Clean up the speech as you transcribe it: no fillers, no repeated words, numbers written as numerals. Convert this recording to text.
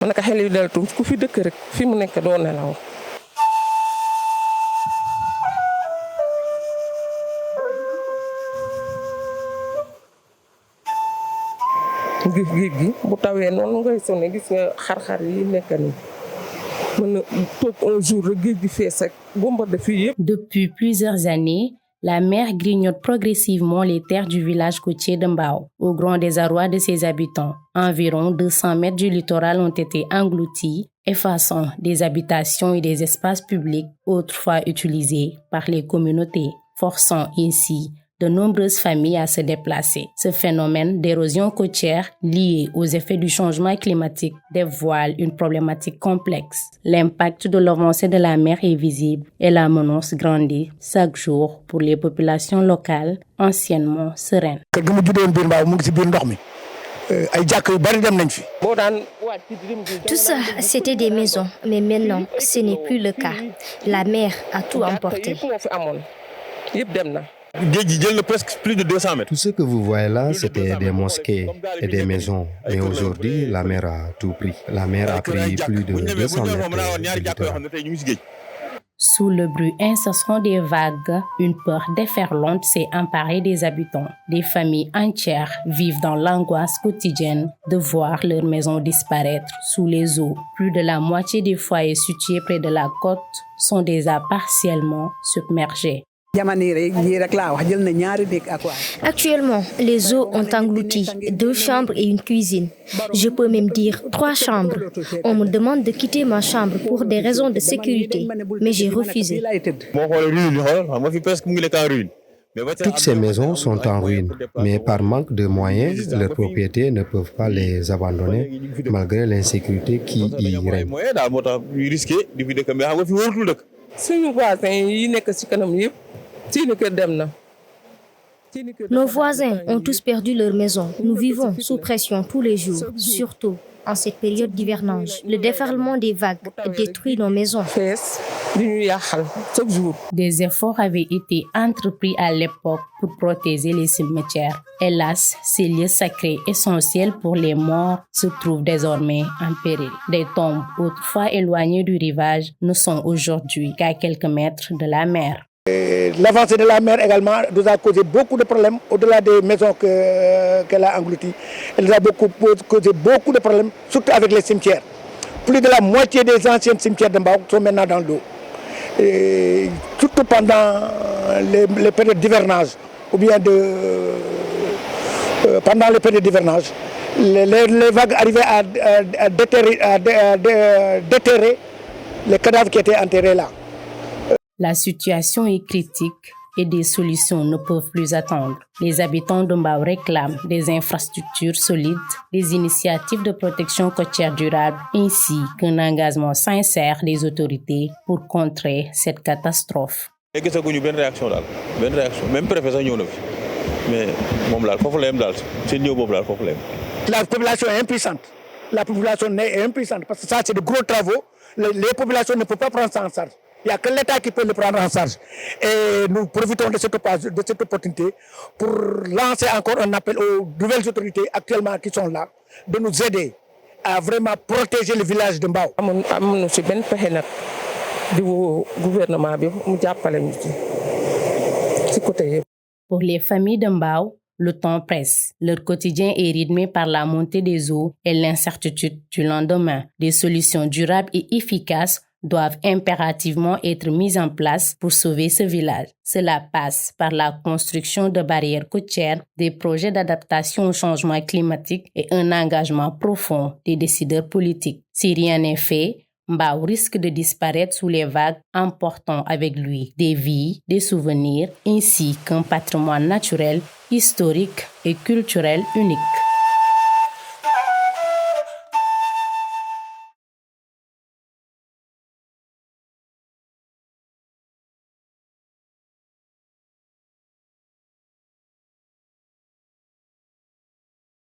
ma ne ko xel yu deltu ku fi dëkk rek fi mu nekk doo nelaw. géej gi bu tawee noonu ngay sonné gis nga xar-xar yi nekk nii mën na toog un jour rek géej gi fees ak bombardé fii yëpp. Depuis plusieurs années, la mer grignote progressivement les terres du village côtier de Mbao, au grand désarroi de ses habitants. Environ 200 mètres du littoral ont été engloutis, effaçant des habitations et des espaces publics autrefois utilisés par les communautés, forçant ainsi de nombreuses familles à se déplacer. Ce phénomène d'érosion côtière lié aux effets du changement climatique dévoile une problématique complexe. L'impact de l'avancée de la mer est visible et la menace grandit chaque jour pour les populations locales anciennement sereines. Tout ça, c'était des maisons, mais maintenant, ce n'est plus le cas. La mer a tout emporté. Presque plus de 200 mètres. Tout ce que vous voyez là, c'était des mosquées et des maisons. Mais aujourd'hui, la mer a tout pris. La mer a pris plus de 200 mètres. Sous le bruit incessant des vagues, une peur déferlante s'est emparée des habitants. Des familles entières vivent dans l'angoisse quotidienne de voir leurs maisons disparaître sous les eaux. Plus de la moitié des foyers situés près de la côte sont déjà partiellement submergés. Actuellement, les eaux ont englouti 2 chambres et une cuisine. Je peux même dire 3 chambres. On me demande de quitter ma chambre pour des raisons de sécurité, mais j'ai refusé. Toutes ces maisons sont en ruine, mais par manque de moyens, leurs propriétaires ne peuvent pas les abandonner malgré l'insécurité qui y règne. Nos voisins ont tous perdu leur maison. Nous vivons sous pression tous les jours, surtout en cette période d'hivernage. Le déferlement des vagues détruit nos maisons. Des efforts avaient été entrepris à l'époque pour protéger les cimetières. Hélas, ces lieux sacrés essentiels pour les morts se trouvent désormais en péril. Des tombes autrefois éloignées du rivage ne sont aujourd'hui qu'à quelques mètres de la mer. L'avancée de la mer également nous a causé beaucoup de problèmes au-delà des maisons qu'elle a englouties. Elle nous a causé beaucoup de problèmes, surtout avec les cimetières. Plus de la moitié des anciens cimetières de Mbao sont maintenant dans l'eau. Surtout pendant les périodes d'hivernage, ou bien pendant les périodes d'hivernage, les vagues arrivaient à déterrer les cadavres qui étaient enterrés là. La situation est critique et des solutions ne peuvent plus attendre. Les habitants de Mbao réclament des infrastructures solides, des initiatives de protection côtière durable ainsi qu'un engagement sincère des autorités pour contrer cette catastrophe. La population est impuissante. La population est impuissante parce que ça, c'est de gros travaux. Les populations ne peuvent pas prendre ça en charge. Il n'y a que l'État qui peut le prendre en charge. Et nous profitons de cette opportunité pour lancer encore un appel aux nouvelles autorités actuellement qui sont là, de nous aider à vraiment protéger le village de Mbao. Pour les familles de Mbao, le temps presse. Leur quotidien est rythmé par la montée des eaux et l'incertitude du lendemain. Des solutions durables et efficaces doivent impérativement être mises en place pour sauver ce village. Cela passe par la construction de barrières côtières, des projets d'adaptation au changement climatique et un engagement profond des décideurs politiques. Si rien n'est fait, Mbao risque de disparaître sous les vagues, emportant avec lui des vies, des souvenirs, ainsi qu'un patrimoine naturel, historique et culturel unique.